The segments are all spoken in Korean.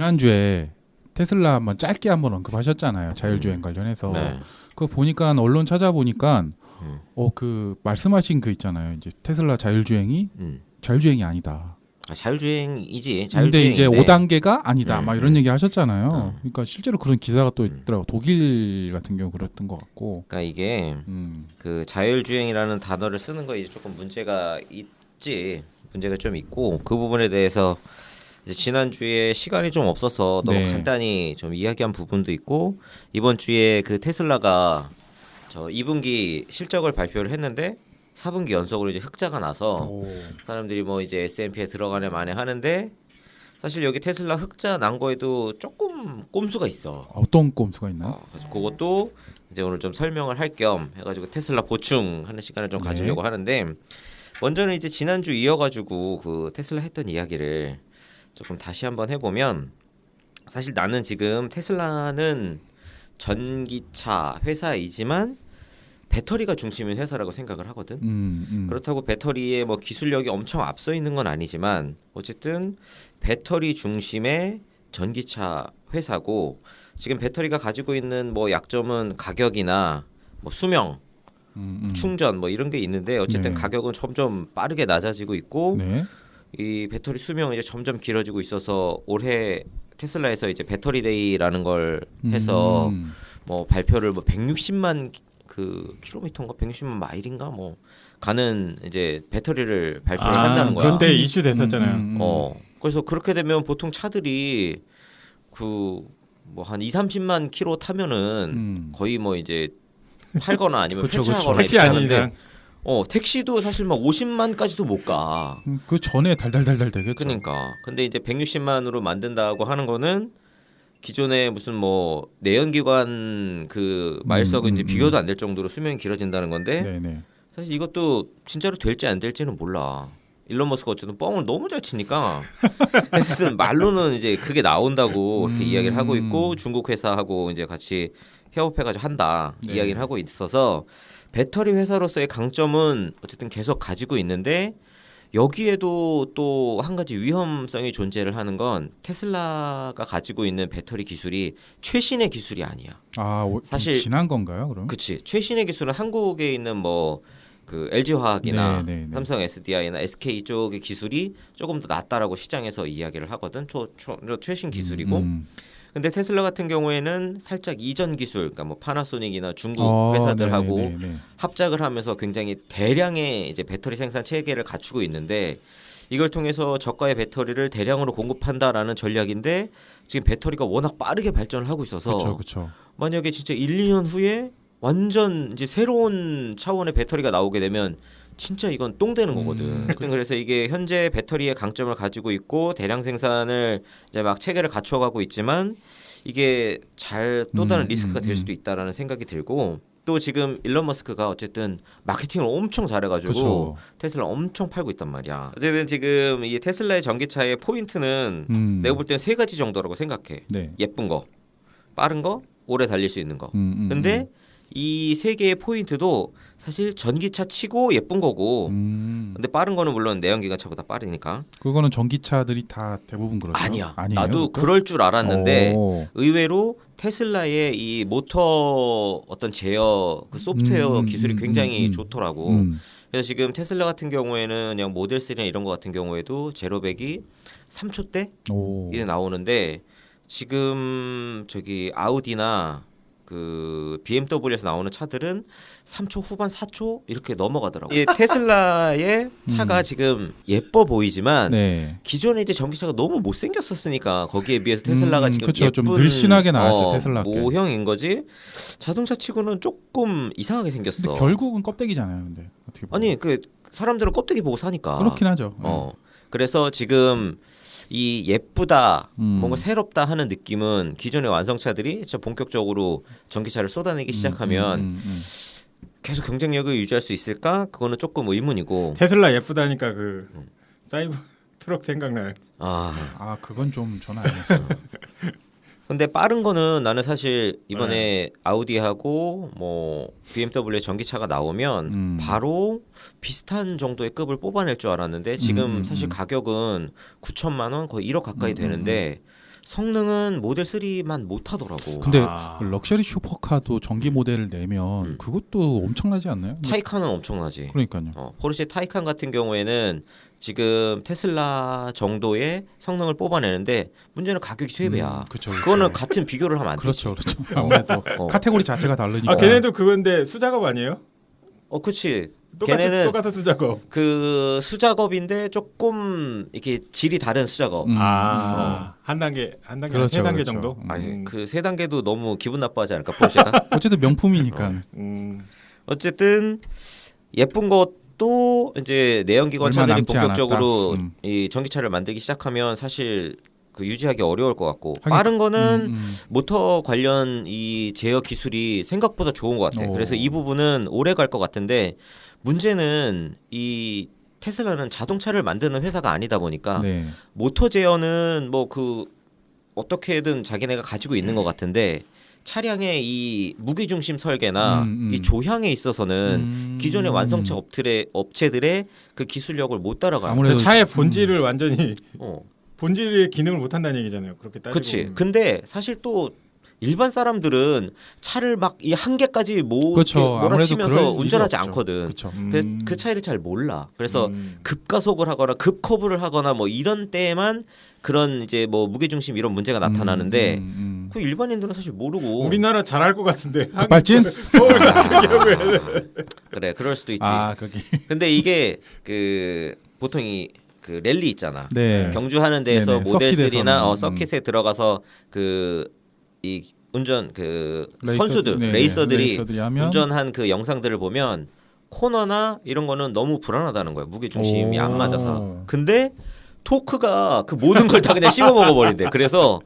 지난주에 테슬라 한번 짧게 한번 언급하셨잖아요. 자율주행 관련해서. 네. 그거 보니까 언론 찾아보니까 음. 그 말씀하신 그 있잖아요. 이제 테슬라 자율주행이 음. 자율주행이 아니다. 자율주행이지. 근데 이제 자율주행인데 5단계가 아니다. 막 이런 얘기 하셨잖아요. 그러니까 실제로 그런 기사가 또 있더라고. 독일 같은 경우 그랬던 것 같고. 그러니까 이게 그 자율주행이라는 단어를 쓰는 거에 이제 조금 문제가 있지. 문제가 좀 있고 그 부분에 대해서 이제 지난주에 시간이 좀 없어서 너무 네. 간단히 좀 이야기한 부분도 있고 이번 주에 그 테슬라가 저 2분기 실적을 발표를 했는데 4분기 연속으로 이제 흑자가 나서 사람들이 뭐 이제 S&P에 들어가네 마네 하는데 사실 여기 테슬라 흑자 난 거에도 조금 꼼수가 있어. 어떤 꼼수가 있나요? 그래서 그것도 이제 오늘 좀 설명을 할 겸 해가지고 테슬라 보충하는 시간을 좀 가지려고 하는데 먼저는 이제 지난주 이어가지고 그 테슬라 했던 이야기를 조금 다시 한번 해보면 사실 나는 지금 테슬라는 전기차 회사이지만 배터리가 중심인 회사라고 생각을 하거든. 그렇다고 배터리의 뭐 기술력이 엄청 앞서 있는 건 아니지만 어쨌든 배터리 중심의 전기차 회사고 지금 배터리가 가지고 있는 뭐 약점은 가격이나 뭐 수명, 충전 뭐 이런 게 있는데 어쨌든 네. 가격은 점점 빠르게 낮아지고 있고 네. 이 배터리 수명이 이제 점점 길어지고 있어서 올해 테슬라에서 이제 배터리 데이라는 걸 해서 뭐 발표를 뭐 160만 그 킬로미터인가 160만 마일인가 뭐 가는 이제 배터리를 발표를 한다는 거야. 그때 이슈 됐었잖아요. 그래서 그렇게 되면 보통 차들이 그 뭐 한 2, 30만 킬로 타면은 거의 뭐 이제 팔거나 아니면 그쵸, 폐차하거나 택시 이렇게 아닌 하는데 이상. 택시도 사실 막 50만까지도 못 가. 그 전에 달달달달 되겠죠. 그러니까. 근데 이제 160만으로 만든다고 하는 거는 기존에 무슨 뭐 내연기관 그 마일수하고 이제 비교도 안 될 정도로 수명이 길어진다는 건데 네네. 사실 이것도 진짜로 될지 안 될지는 몰라. 일론 머스크가 어쨌든 뻥을 너무 잘 치니까 어쨌든 말로는 이제 그게 나온다고 이렇게 이야기를 하고 있고 중국 회사하고 이제 같이 협업해가지고 한다 네. 이야기를 하고 있어서 배터리 회사로서의 강점은 어쨌든 계속 가지고 있는데 여기에도 또 한 가지 위험성이 존재를 하는 건 테슬라가 가지고 있는 배터리 기술이 최신의 기술이 아니야. 사실 지난 건가요, 그럼? 그치. 최신의 기술은 한국에 있는 뭐 그 LG화학이나 네. 삼성 SDI나 SK 쪽의 기술이 조금 더 낫다라고 시장에서 이야기를 하거든. 최신 기술이고. 근데 테슬라 같은 경우에는 살짝 이전 기술, 그러니까 뭐 파나소닉이나 중국 회사들하고 네네네. 합작을 하면서 굉장히 대량의 이제 배터리 생산 체계를 갖추고 있는데 이걸 통해서 저가의 배터리를 대량으로 공급한다라는 전략인데 지금 배터리가 워낙 빠르게 발전을 하고 있어서 그렇죠. 만약에 진짜 1, 2년 후에 완전 이제 새로운 차원의 배터리가 나오게 되면 진짜 이건 똥 되는 거거든. 그래서 이게 현재 배터리의 강점을 가지고 있고 대량 생산을 이제 막 체계를 갖춰가고 있지만 이게 잘 또 다른 리스크가 될 수도 있다라는 생각이 들고 또 지금 일론 머스크가 어쨌든 마케팅을 엄청 잘해가지고 그쵸. 테슬라 엄청 팔고 있단 말이야. 어쨌든 지금 이 테슬라의 전기차의 포인트는 내가 볼 때는 세 가지 정도라고 생각해. 네. 예쁜 거, 빠른 거, 오래 달릴 수 있는 거. 근데 이 세 개의 포인트도 사실 전기차 치고 예쁜 거고 근데 빠른 거는 물론 내연기관차보다 빠르니까 그거는 전기차들이 다 대부분 그렇죠. 아니야. 아니에요, 나도 그것도? 그럴 줄 알았는데 오. 의외로 테슬라의 이 모터 어떤 제어 그 소프트웨어 기술이 굉장히 좋더라고. 그래서 지금 테슬라 같은 경우에는 그냥 모델 3나 이런 거 같은 경우에도 제로백이 3초대 이게 나오는데 지금 저기 아우디나 그 BMW에서 나오는 차들은 3초 후반 4초 이렇게 넘어가더라고. 이 테슬라의 차가 지금 예뻐 보이지만 네. 기존에 이제 전기차가 너무 못 생겼었으니까 거기에 비해서 테슬라가 지금 그쵸, 예쁜 좀 늘씬하게 나왔죠, 테슬라께. 모형인 거지. 자동차 치고는 조금 이상하게 생겼어. 근데 결국은 껍데기잖아요. 근데 어떻게 보면. 아니 그 사람들은 껍데기 보고 사니까. 그렇긴 하죠. 그래서 지금 이 예쁘다 뭔가 새롭다 하는 느낌은 기존의 완성차들이 진짜 본격적으로 전기차를 쏟아내기 시작하면 계속 경쟁력을 유지할 수 있을까? 그거는 조금 의문이고. 테슬라 예쁘다니까 그 사이버 트럭 생각나요. 그건 좀 전화 안 했어. 근데 빠른 거는 나는 사실 이번에 아우디하고 뭐 BMW의 전기차가 나오면 바로 비슷한 정도의 급을 뽑아낼 줄 알았는데 지금 사실 가격은 9천만 원 거의 1억 가까이 되는데 성능은 모델 3만 못하더라고. 근데 아. 럭셔리 슈퍼카도 전기 모델을 내면 그것도 엄청나지 않나요? 타이칸은 엄청나지. 그러니까요. 포르쉐 타이칸 같은 경우에는 지금 테슬라 정도의 성능을 뽑아내는데 문제는 가격이 3배야. 그렇죠. 그거는 같은 비교를 하면 안 되지. 그렇죠. 아무래도 카테고리 자체가 다르니까. 아 걔네도 그건데 수작업 아니에요? 그렇지. 똑같은 걔네는 수작업. 그 수작업인데 조금 이렇게 질이 다른 수작업. 한 단계 그렇죠, 세 단계 그렇죠. 정도. 그 세 단계도 너무 기분 나빠하지 않을까 포르쉐가? 어쨌든 명품이니까. 어쨌든 예쁜 것도 이제 내연기관 얼마 차들이 남지 본격적으로 않았다. 이 전기차를 만들기 시작하면 사실 그 유지하기 어려울 것 같고 하긴 빠른 거는 모터 관련 이 제어 기술이 생각보다 좋은 것 같아. 오. 그래서 이 부분은 오래 갈 것 같은데 문제는 이 테슬라는 자동차를 만드는 회사가 아니다 보니까 네. 모터 제어는 뭐 그 어떻게든 자기네가 가지고 있는 것 같은데 차량의 이 무게중심 설계나 이 조향에 있어서는 기존의 완성차 업체들의 그 기술력을 못 따라가요. 아무래도 차의 본질을 완전히 어. 본질의 기능을 못 한다는 얘기잖아요. 그렇게 따지고. 그렇지. 보면. 근데 사실 또 일반 사람들은 차를 막 이 한계까지 그렇죠. 아무래도 몰아치면서 그럴 일이 운전하지 없죠. 않거든. 그렇죠. 그래서 그 차이를 잘 몰라. 그래서 급가속을 하거나 급커브를 하거나 뭐 이런 때에만 그런 이제 뭐 무게중심 이런 문제가 나타나는데 그 일반인들은 사실 모르고 우리나라 잘할 것 같은데. 급발진? 그래 그럴 수도 있지. 거기. 근데 이게 그 보통 그 랠리 있잖아. 네. 경주하는 데에서 네네. 모델 서킷에서는, 3나 서킷에 들어가서 그 이 운전 그 선수들 네네. 레이서들이 하면 운전한 그 영상들을 보면 코너나 이런 거는 너무 불안하다는 거야. 무게 중심이 안 맞아서. 근데 토크가 그 모든 걸 다 그냥 씹어 먹어 버린대. 그래서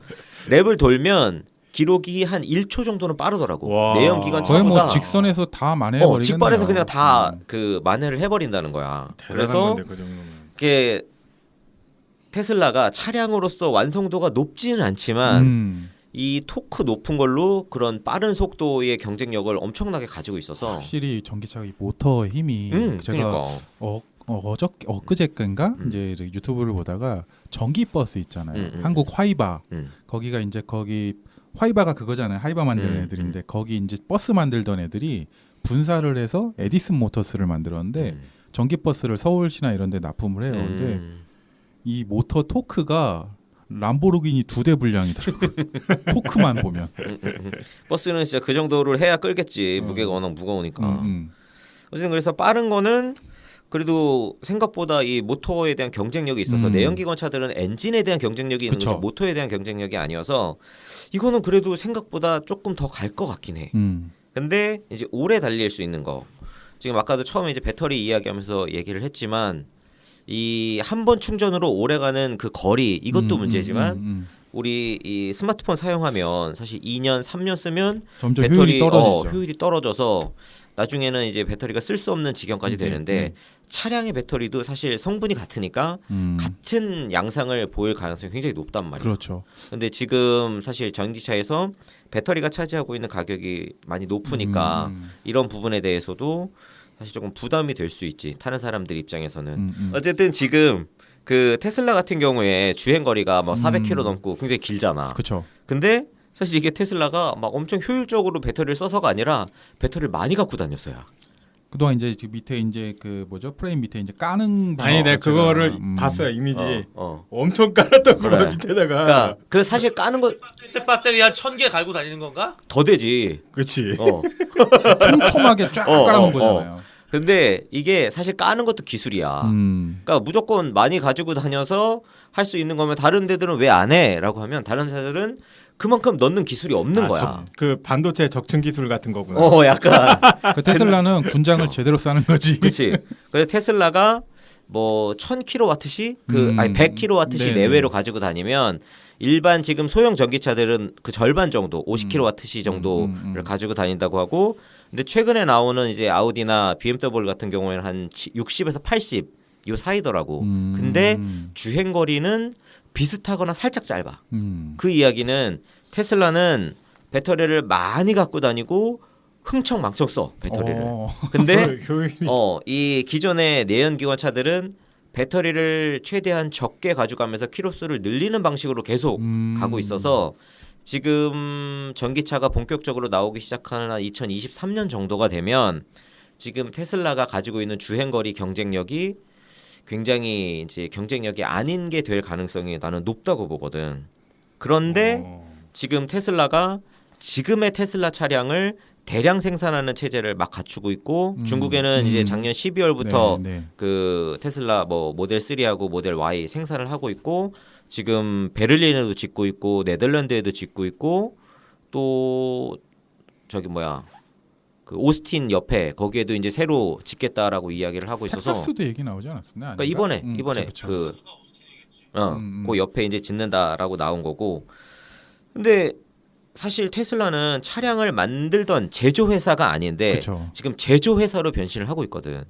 랩을 돌면 기록이 한 1초 정도는 빠르더라고. 와. 내연기관 거의 차보다 뭐 직선에서 다 만회해 버리겠네요. 직발에서 그냥 다 그 만회를 해버린다는 거야. 그래서 건데, 그 정도면. 이게 테슬라가 차량으로서 완성도가 높지는 않지만 이 토크 높은 걸로 그런 빠른 속도의 경쟁력을 엄청나게 가지고 있어서 확실히 전기차가 이 모터의 힘이 제가 그러니까. 엊그제인가 이제 유튜브를 보다가 전기 버스 있잖아요. 한국 화이바 거기가 이제 거기 화이바가 그거잖아요. 화이바 만드는 애들인데 거기 이제 버스 만들던 애들이 분사를 해서 에디슨 모터스를 만들었는데 전기 버스를 서울시나 이런 데 납품을 해요. 근데 이 모터 토크가 람보르기니 2대 분량이더라고요. 토크만 보면. 버스는 진짜 그 정도를 해야 끌겠지. 무게가 워낙 무거우니까. 어쨌든 그래서 빠른 거는 그래도 생각보다 이 모터에 대한 경쟁력이 있어서 내연기관 차들은 엔진에 대한 경쟁력이 있는 거지 모터에 대한 경쟁력이 아니어서 이거는 그래도 생각보다 조금 더 갈 것 같긴 해. 근데 이제 오래 달릴 수 있는 거. 지금 아까도 처음에 이제 배터리 이야기하면서 얘기를 했지만 이 한 번 충전으로 오래가는 그 거리 이것도 문제지만 우리 이 스마트폰 사용하면 사실 2년 3년 쓰면 점점 배터리 효율이 떨어져서 나중에는 이제 배터리가 쓸 수 없는 지경까지 되는데 차량의 배터리도 사실 성분이 같으니까 같은 양상을 보일 가능성이 굉장히 높단 말이에요. 그렇죠. 근데 지금 사실 전기차에서 배터리가 차지하고 있는 가격이 많이 높으니까 이런 부분에 대해서도 사실 조금 부담이 될 수 있지. 타는 사람들 입장에서는. 어쨌든 지금 그 테슬라 같은 경우에 주행 거리가 막 400km 넘고 굉장히 길잖아. 그렇죠. 근데 사실 이게 테슬라가 막 엄청 효율적으로 배터리를 써서가 아니라 배터리를 많이 갖고 다녔어요. 그동안 이제 밑에 이제 그 뭐죠 프레임 밑에 이제 까는 아니 내가 그거를 봤어요 이미지 엄청 깔았던 거 그래. 밑에다가 그러니까 그 사실 까는 거 배터리 한 1000개 갈고 다니는 건가? 더 되지. 그렇지 촘촘하게 쫙 깔아놓은 거잖아요. 근데 이게 사실 까는 것도 기술이야. 그러니까 무조건 많이 가지고 다녀서 할 수 있는 거면 다른 데들은 왜 안 해?라고 하면 다른 회사들은 그만큼 넣는 기술이 없는 거야. 그 반도체 적층 기술 같은 거구나. 약간. 그 테슬라는 군장을 제대로 싸는 거지. 그렇지. 그래서 테슬라가 뭐 1000kW시 아니 100kW시 네네. 내외로 가지고 다니면 일반 지금 소형 전기차들은 그 절반 정도 50kW시 정도를 가지고 다닌다고 하고 근데 최근에 나오는 이제 아우디나 BMW 같은 경우에는 한 60에서 80 요 사이더라고. 근데 주행 거리는 비슷하거나 살짝 짧아. 그 이야기는 테슬라는 배터리를 많이 갖고 다니고 흥청망청 써 배터리를. 근데 효율이 이 기존의 내연기관 차들은 배터리를 최대한 적게 가져가면서 키로수를 늘리는 방식으로 계속 가고 있어서 지금 전기차가 본격적으로 나오기 시작하는 한 2023년 정도가 되면 지금 테슬라가 가지고 있는 주행거리 경쟁력이 굉장히 이제 경쟁력이 아닌 게 될 가능성이 나는 높다고 보거든. 그런데 지금 테슬라가 지금의 테슬라 차량을 대량 생산하는 체제를 막 갖추고 있고 중국에는 이제 작년 12월부터 그 테슬라 뭐 모델 3하고 모델 Y 생산을 하고 있고 지금 베를린에도 짓고 있고 네덜란드에도 짓고 있고 또 저기 뭐야 그 오스틴 옆에 거기에도 이제 새로 짓겠다라고 이야기를 하고 있어서 텍사스도 얘기 나오지 않았었나? 그러니까 이번에 그쵸. 그 옆에 이제 짓는다라고 나온 거고 근데 사실 테슬라는 차량을 만들던 제조 회사가 아닌데 그쵸. 지금 제조 회사로 변신을 하고 있거든.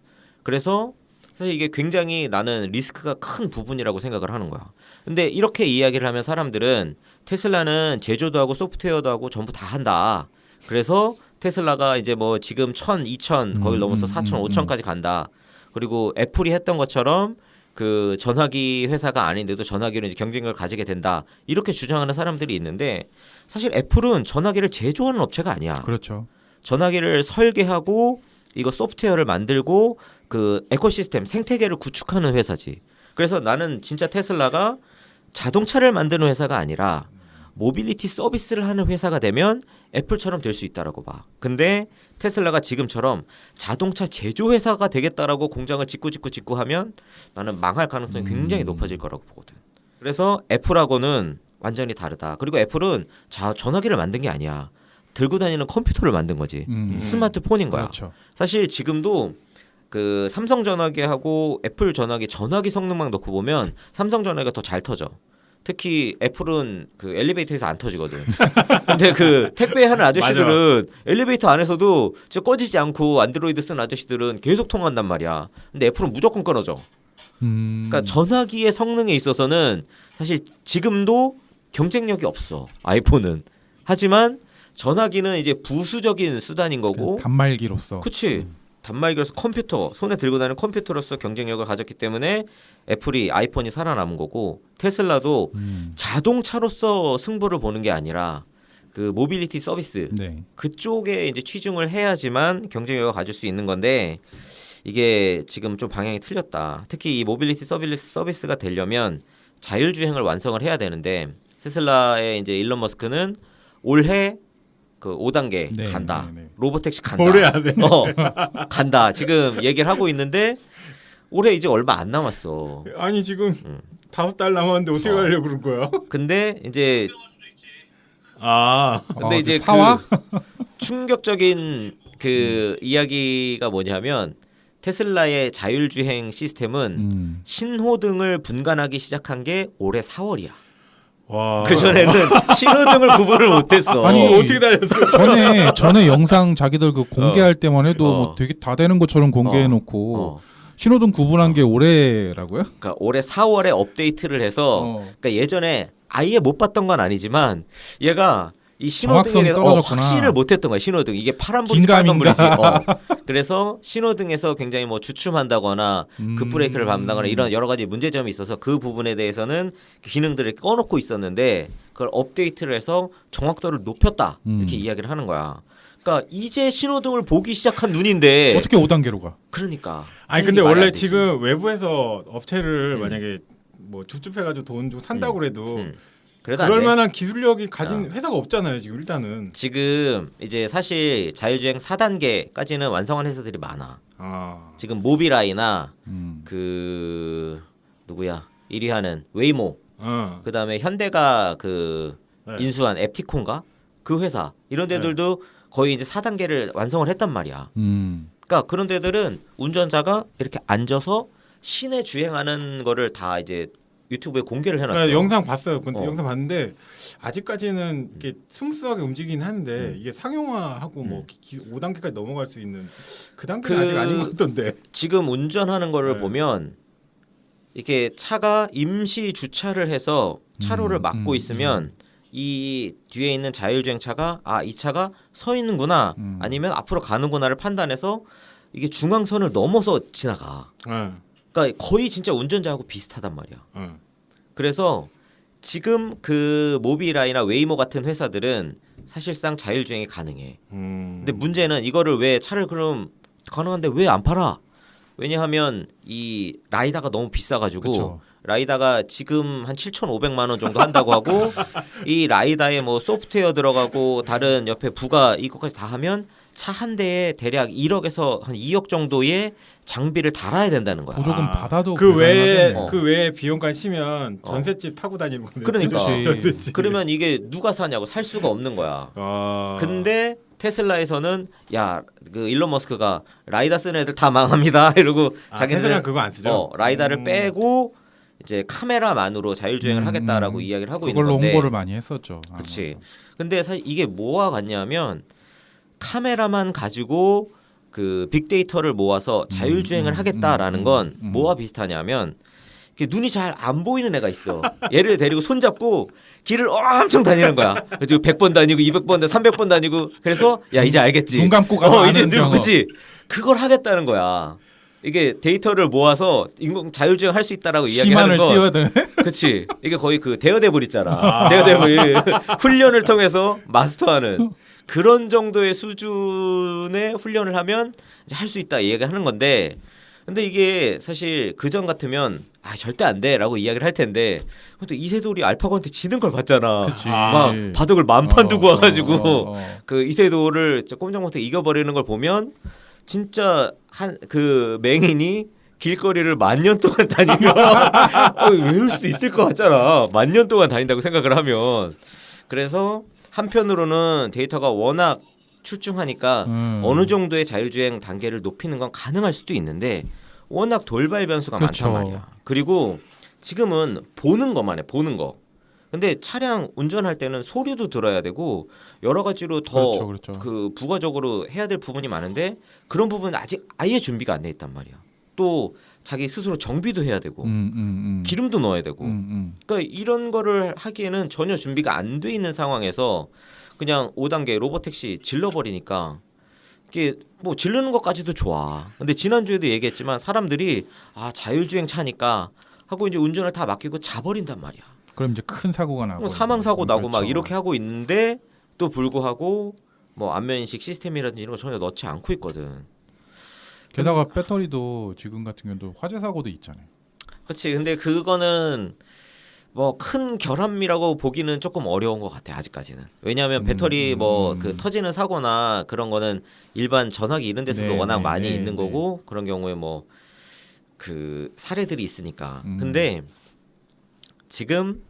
그래서 사실 이게 굉장히 나는 리스크가 큰 부분이라고 생각을 하는 거야. 근데 이렇게 이야기를 하면 사람들은 테슬라는 제조도 하고 소프트웨어도 하고 전부 다 한다. 그래서 테슬라가 이제 뭐 지금 1000, 2000 거의 넘어서 4000, 5000까지 간다. 그리고 애플이 했던 것처럼 그 전화기 회사가 아닌데도 전화기로 이제 경쟁력을 가지게 된다. 이렇게 주장하는 사람들이 있는데 사실 애플은 전화기를 제조하는 업체가 아니야. 그렇죠. 전화기를 설계하고 이거 소프트웨어를 만들고 그 에코시스템 생태계를 구축하는 회사지. 그래서 나는 진짜 테슬라가 자동차를 만드는 회사가 아니라 모빌리티 서비스를 하는 회사가 되면 애플처럼 될 수 있다라고 봐. 근데 테슬라가 지금처럼 자동차 제조 회사가 되겠다라고 공장을 짓고 하면 나는 망할 가능성이 굉장히 높아질 거라고 보거든. 그래서 애플하고는 완전히 다르다. 그리고 애플은 전화기를 만든 게 아니야. 들고 다니는 컴퓨터를 만든 거지. 스마트폰인 거야. 그렇죠. 사실 지금도 그 삼성 전화기하고 애플 전화기 성능만 놓고 보면 삼성 전화기가 더 잘 터져. 특히 애플은 그 엘리베이터에서 안 터지거든. 근데 그 택배하는 아저씨들은 엘리베이터 안에서도 진짜 꺼지지 않고 안드로이드 쓴 아저씨들은 계속 통한단 말이야. 근데 애플은 무조건 끊어져. 그러니까 전화기의 성능에 있어서는 사실 지금도 경쟁력이 없어. 아이폰은. 하지만 전화기는 이제 부수적인 수단인 거고. 그 단말기로서. 그렇지. 단말기로서 컴퓨터, 손에 들고 다니는 컴퓨터로서 경쟁력을 가졌기 때문에 애플이 아이폰이 살아남은 거고 테슬라도 자동차로서 승부를 보는 게 아니라 그 모빌리티 서비스 그쪽에 이제 치중을 해야지만 경쟁력을 가질 수 있는 건데 이게 지금 좀 방향이 틀렸다. 특히 이 모빌리티 서비스가 되려면 자율주행을 완성을 해야 되는데 테슬라의 이제 일론 머스크는 올해 그 5단계 간다. 로보택시 간다. 올해 안에. 간다. 지금 얘기를 하고 있는데 올해 이제 얼마 안 남았어. 아니 지금 5달 남았는데 어떻게 가려고 그런 거야? 근데 이제 근데 이제 사와? 그 충격적인 그 이야기가 뭐냐면 테슬라의 자율주행 시스템은 신호등을 분간하기 시작한 게 올해 4월이야. 와. 그 전에는 신호등을 구분을 못했어. 아니 어떻게 다녔어? 전에 영상 자기들 그 공개할 때만 해도 뭐 되게 다 되는 것처럼 공개해놓고 신호등 구분한 게 올해라고요? 그러니까 올해 4월에 업데이트를 해서 그러니까 예전에 아예 못 봤던 건 아니지만 얘가 이 신호등에 대해서 확신을 못했던 거야. 신호등 이게 파란불이 빨간불이지. 그래서 신호등에서 굉장히 뭐 주춤한다거나 급브레이크를 밟는다거나 이런 여러 가지 문제점이 있어서 그 부분에 대해서는 기능들을 꺼놓고 있었는데 그걸 업데이트를 해서 정확도를 높였다 이렇게 이야기를 하는 거야. 그러니까 이제 신호등을 보기 시작한 눈인데 어떻게 5단계로 가? 그러니까. 아니 근데 원래 지금 외부에서 업체를 만약에 뭐 줍줍해가지고 돈 주고 산다고 그래도 그럴 만한 기술력이 가진 회사가 없잖아요 지금 일단은. 지금 이제 사실 자율주행 4단계까지는 완성한 회사들이 많아. 지금 모비라이나 그 누구야 1위 하는 웨이모 그다음에 현대가 그 인수한 앱티콘가 그 회사 이런 데들도 거의 이제 4단계를 완성을 했단 말이야. 그러니까 그런 데들은 운전자가 이렇게 앉아서 시내 주행하는 거를 다 이제 유튜브에 공개를 해놨어요. 그러니까 영상 봤어요. 근데 영상 봤는데 아직까지는 이게 스무스하게 움직이긴 하는데 이게 상용화하고 뭐 5단계까지 넘어갈 수 있는 그 단계는 아직 아닌 것 같던데. 지금 운전하는 거를 보면 이렇게 차가 임시 주차를 해서 차로를 막고 있으면 이 뒤에 있는 자율주행차가 이 차가 서 있는구나 아니면 앞으로 가는구나를 판단해서 이게 중앙선을 넘어서 지나가. 그러니까 거의 진짜 운전자하고 비슷하단 말이야. 그래서 지금 그 모비라이나 웨이모 같은 회사들은 사실상 자율주행이 가능해. 근데 문제는 이거를 왜 차를 그럼 가능한데 왜 안 팔아? 왜냐하면 이 라이다가 너무 비싸가지고 그쵸. 라이다가 지금 한 7,500만 원 정도 한다고 하고 이 라이다에 뭐 소프트웨어 들어가고 다른 옆에 부가 이것까지 다 하면 차 한 대에 대략 1억에서 한 2억 정도의 장비를 달아야 된다는 거야. 보조금 받아도 그 외에 불가능하겠네. 그 외에 비용까지 치면 전셋집 타고 다니는 건데. 그러니까. 전셋집. 그러면 이게 누가 사냐고 살 수가 없는 거야. 근데 테슬라에서는 야 그 일론 머스크가 라이다 쓰는 애들 다 망합니다 이러고 테슬라 자기는 그거 안 쓰죠? 라이다를 빼고 이제 카메라만으로 자율주행을 하겠다라고 이야기를 하고 있는 그걸로 건데 홍보를 많이 했었죠. 그렇지. 근데 사실 이게 뭐와 같냐면 카메라만 가지고 그 빅데이터를 모아서 자율주행을 하겠다라는 건 뭐와 비슷하냐면 눈이 잘 안 보이는 애가 있어. 얘를 데리고 손잡고 길을 엄청 다니는 거야. 그래서 100번 다니고 200번 다니고 300번 다니고 그래서 야 이제 알겠지. 눈 감고 가서 이제 아는 경험. 늙지. 그걸 하겠다는 거야. 이게 데이터를 모아서 인공 자율주행 할 수 있다라고 이야기하는 시만을 건 띄워야 되네. 그렇지. 이게 거의 그 데어데블 있잖아. 데어데블 훈련을 통해서 마스터하는 그런 정도의 수준의 훈련을 하면 할 수 있다 이야기하는 건데 근데 이게 사실 그전 같으면 절대 안 돼라고 이야기를 할 텐데 또 이세돌이 알파고한테 지는 걸 봤잖아. 그치. 막 바둑을 만판 두고 와가지고 어. 그 이세돌을 꼼짝못하게 이겨버리는 걸 보면 진짜 한 그 맹인이 길거리를 10,000년 동안 다니면 왜 이럴 수도 있을 것 같잖아. 10,000년 동안 다닌다고 생각을 하면 그래서 한편으로는 데이터가 워낙 출중하니까 어느 정도의 자율주행 단계를 높이는 건 가능할 수도 있는데 워낙 돌발 변수가 그렇죠. 많단 말이야. 그리고 지금은 보는 것만 해. 보는 거. 근데 차량 운전할 때는 소리도 들어야 되고 여러 가지로 더 그렇죠. 그 부가적으로 해야 될 부분이 많은데 그런 부분은 아직 아예 준비가 안 돼 있단 말이야. 또 자기 스스로 정비도 해야 되고 기름도 넣어야 되고 그러니까 이런 거를 하기에는 전혀 준비가 안 돼 있는 상황에서 그냥 5단계 로보택시 질러버리니까 이게 뭐 지르는 것까지도 좋아. 근데 지난주에도 얘기했지만 사람들이 자율주행 차니까 하고 이제 운전을 다 맡기고 자버린단 말이야. 그럼 이제 큰 사고가 나고 사망 사고 나고 그렇죠. 막 이렇게 하고 있는데 또 불구하고 뭐 안면인식 시스템이라든지 이런 거 전혀 넣지 않고 있거든. 게다가 배터리도 지금 같은 경우도 화재 사고도 있잖아요. 그렇지. 근데 그거는 뭐 큰 결함이라고 보기는 조금 어려운 것 같아 아직까지는. 왜냐하면 배터리 뭐 그 터지는 사고나 그런 거는 일반 전화기 이런 데서도 워낙 많이 있는 거고 그런 경우에 뭐 그 사례들이 있으니까. 근데 지금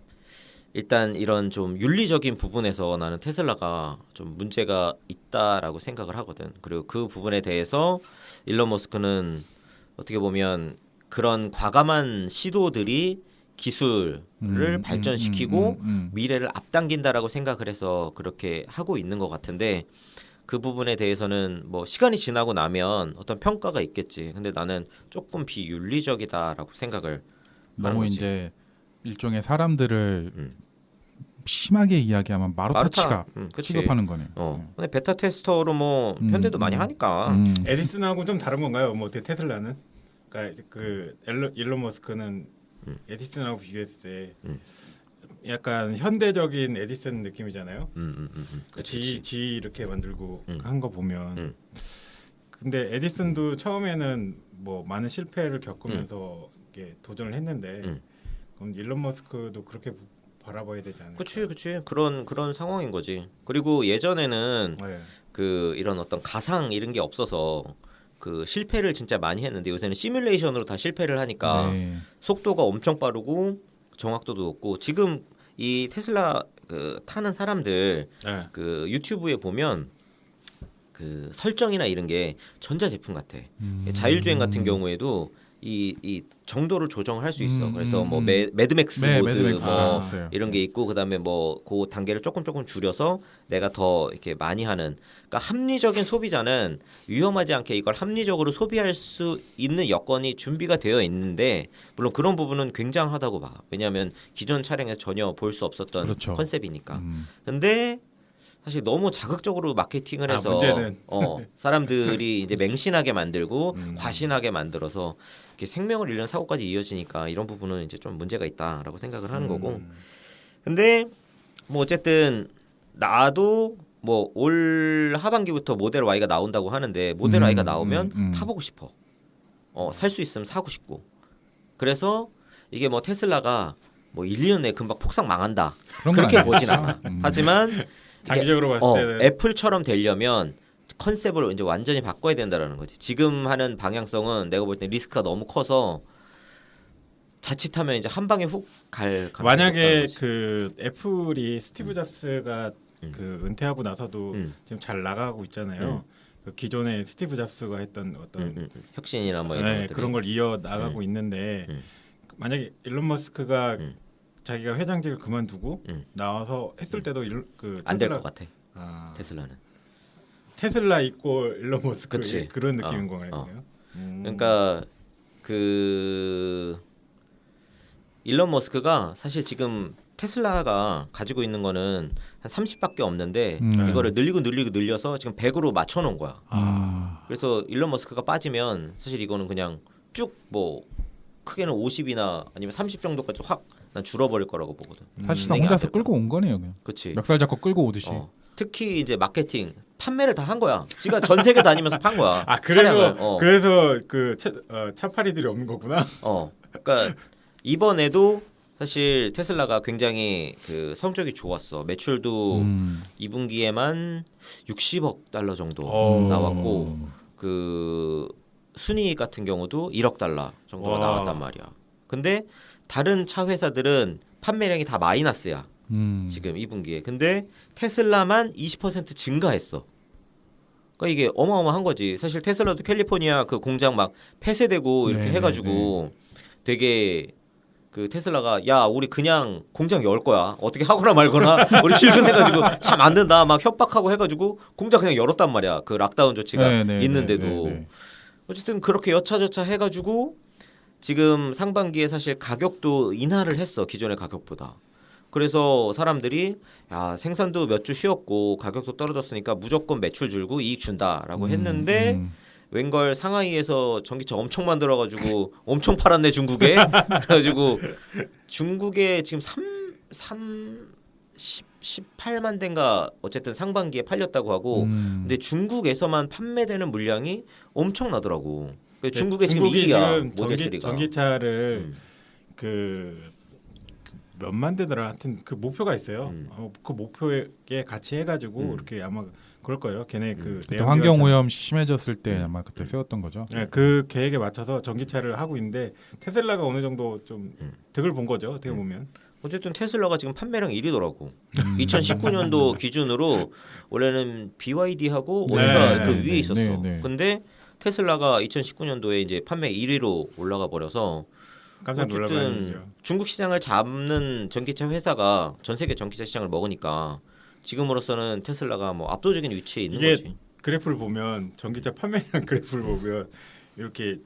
일단 이런 좀 윤리적인 부분에서 나는 테슬라가 좀 문제가 있다라고 생각을 하거든. 그리고 그 부분에 대해서 일론 머스크는 어떻게 보면 그런 과감한 시도들이 기술을 발전시키고 미래를 앞당긴다라고 생각을 해서 그렇게 하고 있는 것 같은데 그 부분에 대해서는 뭐 시간이 지나고 나면 어떤 평가가 있겠지. 근데 나는 조금 비윤리적이다라고 생각을 하는 너무 거지. 이제 일종의 사람들을 심하게 이야기하면 마루타치가 그치. 취급하는 거네요. 근데 베타 테스터로 뭐 현대도 많이 하니까. 에디슨하고 좀 다른 건가요? 뭐 어떻게 테슬라는? 그러니까 그 일론 머스크는 에디슨하고 비교했을 때 약간 현대적인 에디슨 느낌이잖아요. 지 이렇게 만들고 한 거 보면. 근데 에디슨도 처음에는 뭐 많은 실패를 겪으면서 이렇게 도전을 했는데 그럼 일론 머스크도 그렇게 바라봐야 되지 않을까? 그치 그런 상황인 거지. 그리고 예전에는 그 이런 어떤 가상 이런 게 없어서 그 실패를 진짜 많이 했는데 요새는 시뮬레이션으로 다 실패를 하니까 속도가 엄청 빠르고 정확도도 높고 지금 이 테슬라 그 타는 사람들 그 유튜브에 보면 그 설정이나 이런 게 전자 제품 같아. 자율주행 같은 경우에도 이 정도를 조정을 할 수 있어. 그래서 뭐 매드맥스 모드 매드맥스 뭐 이런 게 있고 그다음에 뭐 그 단계를 조금 줄여서 내가 더 이렇게 많이 하는. 그러니까 합리적인 소비자는 위험하지 않게 이걸 합리적으로 소비할 수 있는 여건이 준비가 되어 있는데 물론 그런 부분은 굉장하다고 봐. 왜냐하면 기존 차량에서 전혀 볼 수 없었던 그렇죠. 컨셉이니까. 근데 사실 너무 자극적으로 마케팅을 아, 해서 문제는. 사람들이 이제 맹신하게 만들고 과신하게 만들어서 이렇게 생명을 잃는 사고까지 이어지니까 이런 부분은 이제 좀 문제가 있다라고 생각을 하는 거고. 근데 뭐 어쨌든 나도 뭐 올 하반기부터 모델 Y가 나온다고 하는데 모델 Y가 나오면 타보고 싶어. 살 수 있으면 사고 싶고. 그래서 이게 뭐 테슬라가 뭐 1, 2년 내에 금방 폭삭 망한다. 그런 건 그렇게 아니죠. 보진 않아. 하지만 이게, 장기적으로 봤을 때는 애플처럼 되려면 컨셉을 이제 완전히 바꿔야 된다라는 거지. 지금 하는 방향성은 내가 볼 때 리스크가 너무 커서 자칫하면 이제 한 방에 훅 갈 가능성이 만약에 높다는 거지. 그 애플이 스티브 잡스가 음. 그 은퇴하고 나서도 지금 잘 나가고 있잖아요. 그 기존에 스티브 잡스가 했던 어떤 혁신이나 뭐 이런 네, 것들이 그런 걸 이어 나가고 있는데 만약에 일론 머스크가 자기가 회장직을 그만두고 나와서 했을 때도 그 안 될 테슬라- 것 같아. 아, 테슬라는. 테슬라 있고 일론 머스크 그치. 그런 느낌인 어, 거예요. 그러니까 그 일론 머스크가 사실 지금 테슬라가 가지고 있는 거는 한 30밖에 없는데 이거를 늘려서 지금 100으로 맞춰 놓은 거야. 그래서 일론 머스크가 빠지면 사실 이거는 그냥 쭉 뭐 크게는 50이나 아니면 30 정도까지 확 난 줄어버릴 거라고 보거든. 사실상 내가 혼자서 안 될까? 끌고 온 거네요. 그냥. 그렇지. 멱살 잡고 끌고 오듯이. 특히 이제 마케팅 판매를 다 한 거야. 지가 전 세계 다니면서 판 거야. 아 그래서 차량을. 그래서 그 차파리들이 없는 거구나. 그러니까 이번에도 사실 테슬라가 굉장히 그 성적이 좋았어. 매출도 2분기에만 60억 달러 정도 나왔고 그 순이익 같은 경우도 1억 달러 정도가 와. 나왔단 말이야. 근데 다른 차 회사들은 판매량이 다 마이너스야. 지금 2분기에. 근데 테슬라만 20% 증가했어. 그러니까 이게 어마어마한 거지. 사실 테슬라도 캘리포니아 그 공장 막 폐쇄되고 이렇게 네, 해가지고 되게 그 테슬라가 야 우리 그냥 공장 열 거야 어떻게 하거나 말거나 우리 출근해가지고 차 만든다 막 협박하고 해가지고 공장 그냥 열었단 말이야. 그 락다운 조치가 있는데도 어쨌든 그렇게 여차저차 해가지고 지금 상반기에 사실 가격도 인하를 했어. 기존의 가격보다. 그래서 사람들이 야 생산도 몇 주 쉬었고 가격도 떨어졌으니까 무조건 매출 줄고 이익 준다라고 했는데 웬걸 상하이에서 전기차 엄청 만들어가지고 엄청 팔았네 중국에. 그래가지고 중국에 지금 18만 대인가 어쨌든 상반기에 팔렸다고 하고 근데 중국에서만 판매되는 물량이 엄청나더라고. 중국에 지금 중국이 1위야 지금 모델 3가. 전기차를 몇만 대더라 하여튼 그 목표가 있어요. 그 목표에 같이 해가지고 이렇게 아마 그럴 거예요. 걔네 그 그때 환경 오염 심해졌을 때 아마 그때 세웠던 거죠. 네, 그 계획에 맞춰서 전기차를 하고 있는데 테슬라가 어느 정도 좀 득을 본 거죠. 어떻게 보면. 어쨌든 테슬라가 지금 판매량 1위더라고. 2019년도 기준으로 원래는 BYD하고 어디가 그 위에 있었어. 근데 테슬라가 2019년도에 이제 판매 1위로 올라가 버려서 깜짝 놀라봐야죠. 중국 시장을 잡는 전기차 회사가 전 세계 전기차 시장을 먹으니까 지금으로서는 테슬라가 뭐 압도적인 위치에 있는 이게 거지. 그래프를 보면 전기차 판매량 그래프를 보면 이렇게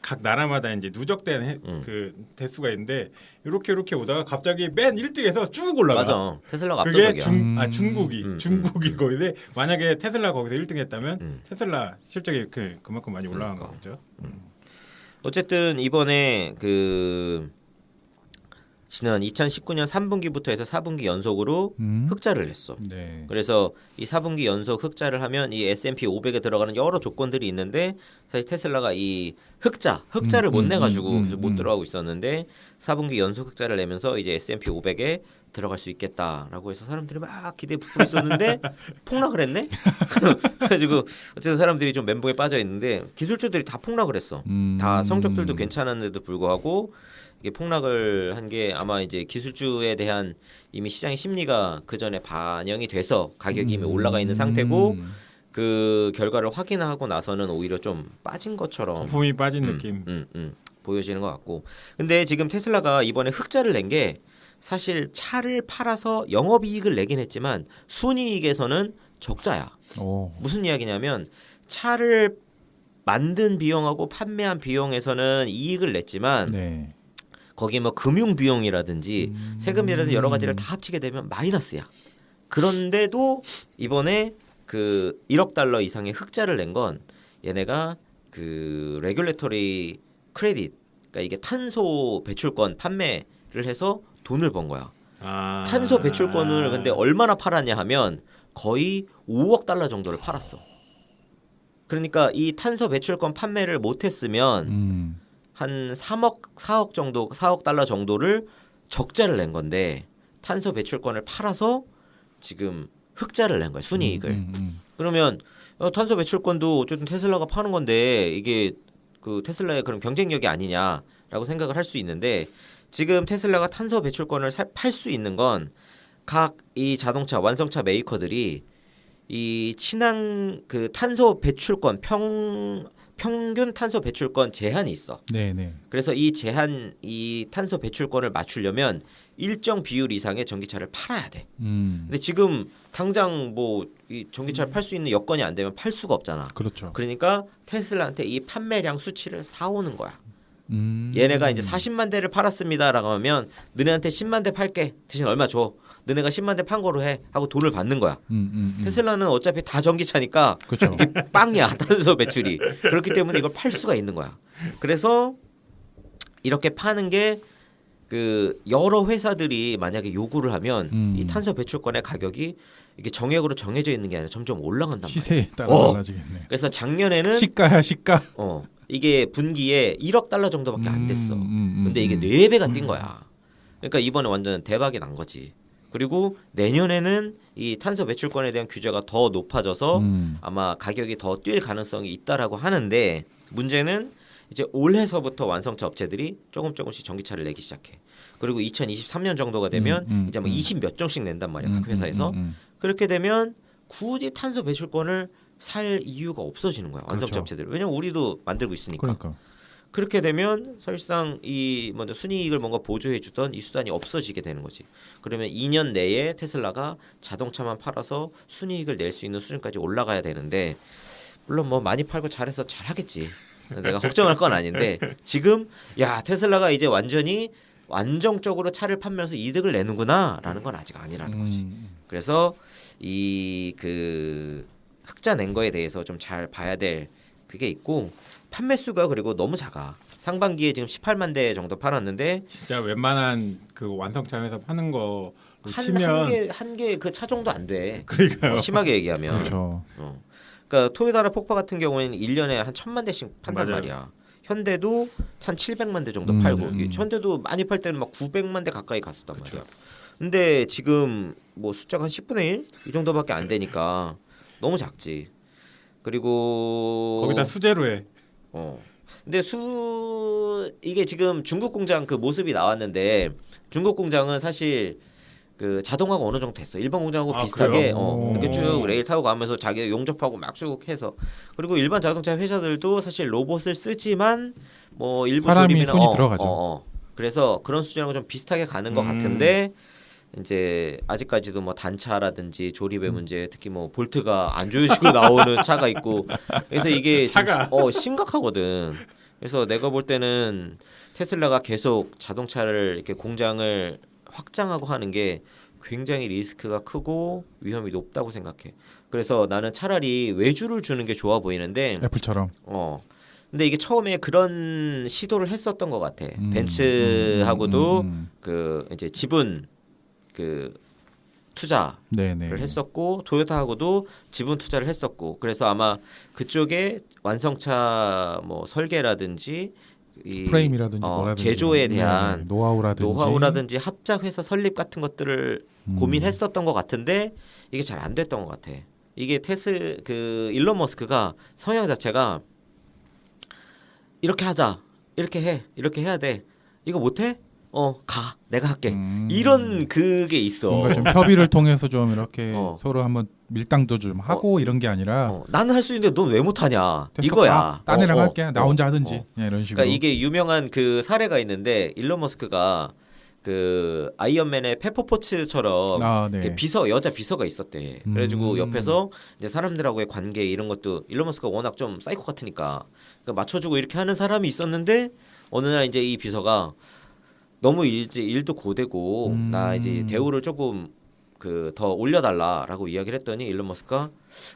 각 나라마다 이제 누적된 그 대수가 있는데 이렇게 오다가 갑자기 맨 1등에서 쭉 올라가. 맞아. 테슬라가 그게 압도적이야. 중국이 거기인데 만약에 테슬라 거기서 1등했다면 테슬라 실적이 그만큼 많이 올라간 거죠. 어쨌든 이번에 그 지난 2019년 3분기부터 해서 4분기 연속으로 흑자를 냈어. 네. 그래서 이 4분기 연속 흑자를 하면 이 S&P 500에 들어가는 여러 조건들이 있는데 사실 테슬라가 이 흑자를 못 내가지고 못 들어가고 있었는데 4분기 연속 흑자를 내면서 이제 S&P 500에 들어갈 수 있겠다라고 해서 사람들이 막 기대에 부풀어 있었는데 폭락을 했네. 그래가지고 어쨌든 사람들이 좀 멘붕에 빠져 있는데 기술주들이 다 폭락을 했어. 다 성적들도 괜찮았는데도 불구하고 이게 폭락을 한 게 아마 이제 기술주에 대한 이미 시장의 심리가 그 전에 반영이 돼서 가격이 이미 올라가 있는 상태고 그 결과를 확인하고 나서는 오히려 좀 빠진 것처럼 거품이 빠진 느낌. 보여지는 것 같고. 근데 지금 테슬라가 이번에 흑자를 낸 게 사실 차를 팔아서 영업이익을 내긴 했지만 순이익에서는 적자야. 무슨 이야기냐면 차를 만든 비용하고 판매한 비용에서는 이익을 냈지만 거기에 뭐 금융 비용이라든지 세금이라든지 여러 가지를 다 합치게 되면 마이너스야. 그런데도 이번에 그 1억 달러 이상의 흑자를 낸 건 얘네가 그 레귤레터리 크레딧, 그러니까 이게 탄소 배출권 판매를 해서 돈을 번 거야. 탄소 배출권을 근데 얼마나 팔았냐 하면 거의 5억 달러 정도를 팔았어. 그러니까 이 탄소 배출권 판매를 못했으면 한 3억, 4억 정도, 4억 달러 정도를 적자를 낸 건데 탄소 배출권을 팔아서 지금 흑자를 낸 거야, 순이익을. 그러면 탄소 배출권도 어쨌든 테슬라가 파는 건데 이게 그 테슬라의 그런 경쟁력이 아니냐라고 생각을 할 수 있는데 지금 테슬라가 탄소 배출권을 팔 수 있는 건 각 이 자동차 완성차 메이커들이 이 친환 그 탄소 배출권 평균 탄소 배출권 제한이 있어. 네네. 그래서 이 제한 이 탄소 배출권을 맞추려면 일정 비율 이상의 전기차를 팔아야 돼. 근데 지금 당장 뭐 이 전기차를 팔 수 있는 여건이 안 되면 팔 수가 없잖아. 그렇죠. 그러니까 테슬라한테 이 판매량 수치를 사오는 거야. 얘네가 이제 40만 대를 팔았습니다라고 하면 너네한테 10만 대 팔게. 대신 얼마 줘. 너네가 10만 대 판 거로 해. 하고 돈을 받는 거야. 테슬라는 어차피 다 전기차니까 그렇죠. 이게 빵이야. 탄소 배출이. 그렇기 때문에 이걸 팔 수가 있는 거야. 그래서 이렇게 파는 게 그 여러 회사들이 만약에 요구를 하면 이 탄소 배출권의 가격이 이게 정액으로 정해져 있는 게 아니라 점점 올라간단 말이야. 시세에 따라 달라지겠네. 그래서 작년에는 시가야 시가. 이게 분기에 1억 달러 정도밖에 안 됐어. 근데 이게 4배가 뛴 거야. 그러니까 이번에 완전 대박이 난 거지. 그리고 내년에는 이 탄소 배출권에 대한 규제가 더 높아져서 아마 가격이 더 뛸 가능성이 있다라고 하는데 문제는 이제 올해서부터 완성차 업체들이 조금씩 전기차를 내기 시작해. 그리고 2023년 정도가 되면 이제 뭐 20 몇 정씩 낸단 말이야. 각 회사에서. 그렇게 되면 굳이 탄소 배출권을 살 이유가 없어지는 거야. 완성차 그렇죠. 업체들. 왜냐면 우리도 만들고 있으니까. 그러니까. 그렇게 되면 사실상 이 먼저 순이익을 뭔가 보조해 주던 이 수단이 없어지게 되는 거지. 그러면 2년 내에 테슬라가 자동차만 팔아서 순이익을 낼 수 있는 수준까지 올라가야 되는데 물론 뭐 많이 팔고 잘해서 잘하겠지. 내가 걱정할 건 아닌데 지금 야 테슬라가 이제 완전히 안정적으로 차를 판매해서 이득을 내는구나라는 건 아직 아니라는 거지. 그래서 이 그 흑자 낸 거에 대해서 좀 잘 봐야 될 그게 있고 판매 수가 그리고 너무 작아. 상반기에 지금 18만 대 정도 팔았는데 진짜 웬만한 그 완성차 회사 파는 거 치면 한 개 그 차 정도 안 돼. 그러니까요. 심하게 얘기하면. 그렇죠. 그러니까 토요타 폭파 같은 경우에는 1년에 한 1,000만 대씩 판단 맞아요. 말이야. 현대도 한 700만 대 정도 팔고 현대도 많이 팔 때는 막 900만 대 가까이 갔었단 말이야. 근데 지금 뭐 숫자가 한 10분의 1 이 정도밖에 안 되니까 너무 작지. 그리고 거기다 수제로 해. 근데 이게 지금 중국 공장 그 모습이 나왔는데 중국 공장은 사실 그 자동화가 어느 정도 됐어. 일반 공장하고 비슷하게 이렇게 쭉 레일 타고 가면서 자기가 용접하고 막 쭉 해서 그리고 일반 자동차 회사들도 사실 로봇을 쓰지만 뭐 일부 사람이 조립이나 손이 들어가죠. 그래서 그런 수준하고 좀 비슷하게 가는 것 같은데 이제 아직까지도 뭐 단차라든지 조립의 문제, 특히 뭐 볼트가 안 조여지고 나오는 차가 있고, 그래서 이게 차가. 심각하거든. 그래서 내가 볼 때는 테슬라가 계속 자동차를 이렇게 공장을 확장하고 하는 게 굉장히 리스크가 크고 위험이 높다고 생각해. 그래서 나는 차라리 외주를 주는 게 좋아 보이는데, 애플처럼. 근데 이게 처음에 그런 시도를 했었던 것 같아. 벤츠하고도 그 이제 지분 그 투자를 네네. 했었고 토요타하고도 지분 투자를 했었고 그래서 아마 그쪽에 완성차 뭐 설계라든지 이 프레임이라든지 뭐라든지 제조에 대한 노하우라든지 합작 회사 설립 같은 것들을 고민했었던 것 같은데 이게 잘 안 됐던 것 같아. 이게 그 일론 머스크가 성향 자체가 이렇게 하자, 이렇게 해, 이렇게 해야 돼. 이거 못해? 가, 내가 할게. 이런 그게 있어. 뭔가 좀 협의를 통해서 좀 이렇게 서로 한번 밀당도 좀 하고 이런 게 아니라 나는 할 수 있는데 넌 왜 못하냐 됐어, 이거야. 딴 애랑 할게. 나 혼자 하든지. 그냥 이런 식으로. 그러니까 이게 유명한 그 사례가 있는데 일론 머스크가 그 아이언맨의 페퍼포츠처럼 네. 여자 비서가 있었대. 그래가지고 옆에서 이제 사람들하고의 관계 이런 것도 일론 머스크가 워낙 좀 사이코 같으니까 그러니까 맞춰주고 이렇게 하는 사람이 있었는데 어느 날 이제 이 비서가 너무 일도 고되고 나 이제 대우를 조금 그 더 올려달라라고 이야기를 했더니 일론 머스크가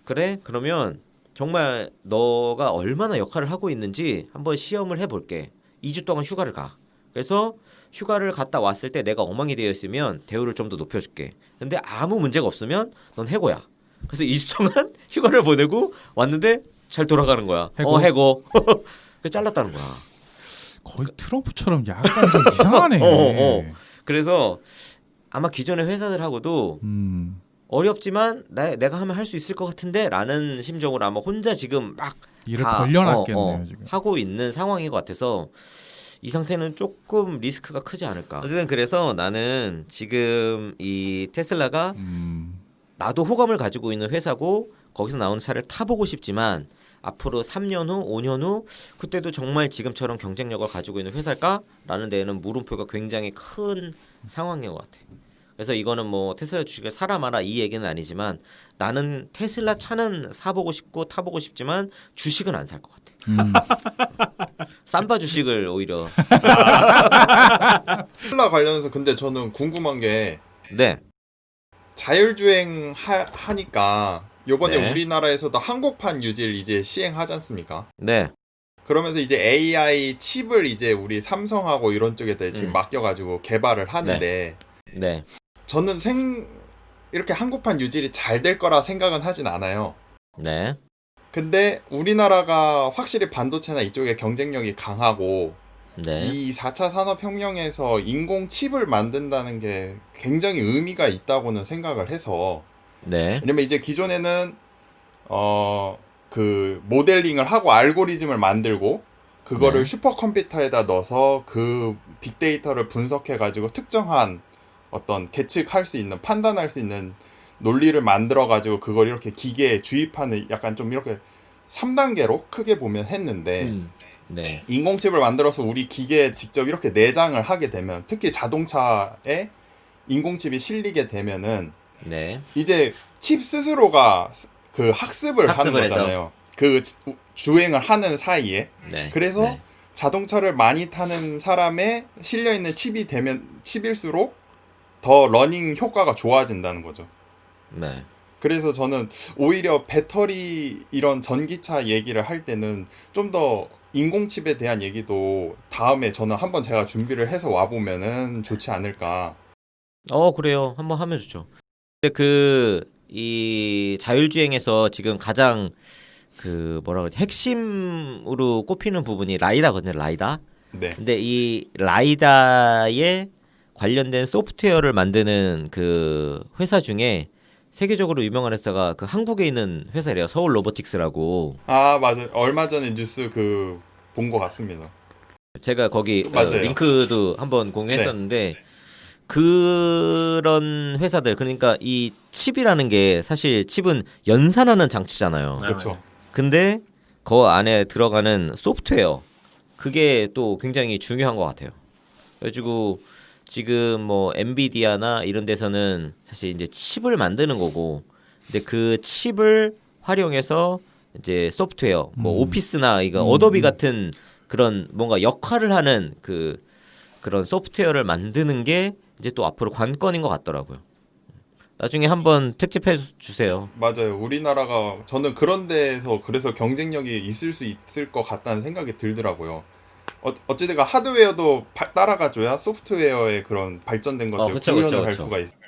그래 그러면 정말 너가 얼마나 역할을 하고 있는지 한번 시험을 해볼게. 2주 동안 휴가를 가. 그래서 휴가를 갔다 왔을 때 내가 엉망이 되어 있으면 대우를 좀 더 높여줄게. 근데 아무 문제가 없으면 넌 해고야. 그래서 2주 동안 휴가를 보내고 왔는데 잘 돌아가는 거야. 해고? 해고. 그래서 잘랐다는 거야. 거의 트럼프처럼 약간 좀 이상하네. 그래서 아마 기존의 회사들하고도 어렵지만 내가 하면 할 수 있을 것 같은데 라는 심정으로 아마 혼자 지금 막 일을 벌려놨겠네요. 지금. 하고 있는 상황인 것 같아서 이 상태는 조금 리스크가 크지 않을까. 어쨌든 그래서 나는 지금 이 테슬라가 나도 호감을 가지고 있는 회사고 거기서 나오는 차를 타보고 싶지만 앞으로 3년 후, 5년 후 그때도 정말 지금처럼 경쟁력을 가지고 있는 회사일까라는 데에는 물음표가 굉장히 큰 상황인 것 같아. 그래서 이거는 뭐 테슬라 주식을 사라 마라 이 얘기는 아니지만 나는 테슬라 차는 사보고 싶고 타보고 싶지만 주식은 안 살 것 같아. 삼바 주식을 오히려. 테슬라 관련해서 근데 저는 궁금한 게 네. 자율주행 하니까 요번에 네. 우리나라에서도 한국판 유지를 이제 시행하지 않습니까? 네. 그러면서 이제 AI 칩을 이제 우리 삼성하고 이런 쪽에다 지금 맡겨가지고 개발을 하는데 네. 저는 이렇게 한국판 유지를 잘 될 거라 생각은 하진 않아요. 네. 근데 우리나라가 확실히 반도체나 이쪽에 경쟁력이 강하고 네. 이 4차 산업혁명에서 인공 칩을 만든다는 게 굉장히 의미가 있다고는 생각을 해서 네. 왜냐면 이제 기존에는 그 모델링을 하고 알고리즘을 만들고 그거를 네. 슈퍼컴퓨터에다 넣어서 그 빅데이터를 분석해 가지고 특정한 어떤 계측할 수 있는 판단할 수 있는 논리를 만들어 가지고 그걸 이렇게 기계에 주입하는 약간 좀 이렇게 3단계로 크게 보면 했는데 네. 인공칩을 만들어서 우리 기계에 직접 이렇게 내장을 하게 되면 특히 자동차에 인공칩이 실리게 되면은 네. 이제 칩 스스로가 그 학습을 하는 학습을 해서. 거잖아요. 그 주행을 하는 사이에. 네. 그래서 네. 자동차를 많이 타는 사람의 실려 있는 칩일수록 더 러닝 효과가 좋아진다는 거죠. 네. 그래서 저는 오히려 배터리 이런 전기차 얘기를 할 때는 좀 더 인공칩에 대한 얘기도 다음에 저는 한번 제가 준비를 해서 와보면은 좋지 않을까. 그래요. 한번 하면 좋죠. 근데 이 자율주행에서 지금 가장 그 뭐라 그러지? 핵심으로 꼽히는 부분이 라이다거든요. 라이다. 네. 근데 이 라이다에 관련된 소프트웨어를 만드는 그 회사 중에 세계적으로 유명한 회사가 그 한국에 있는 회사래요. 서울 로보틱스라고. 아, 맞아요. 얼마 전에 뉴스 본 것 같습니다. 제가 거기 맞아요. 링크도 한번 공유했었는데 그런 회사들 그러니까 이 칩이라는 게 사실 칩은 연산하는 장치잖아요. 그렇죠. 근데 그 안에 들어가는 소프트웨어 그게 또 굉장히 중요한 것 같아요. 그래가지고 지금 뭐 엔비디아나 이런 데서는 사실 이제 칩을 만드는 거고, 근데 그 칩을 활용해서 이제 소프트웨어, 뭐 오피스나 이거 어도비 같은 그런 뭔가 역할을 하는 그런 소프트웨어를 만드는 게 이제 또 앞으로 관건인 것 같더라고요. 나중에 한번 특집해 주세요. 맞아요. 우리나라가 저는 그런 데에서 그래서 경쟁력이 있을 수 있을 것 같다는 생각이 들더라고요. 어찌됐건 하드웨어도 따라가줘야 소프트웨어의 그런 발전된 것들 그쵸, 구현을 그쵸, 할 그쵸. 수가 있어요.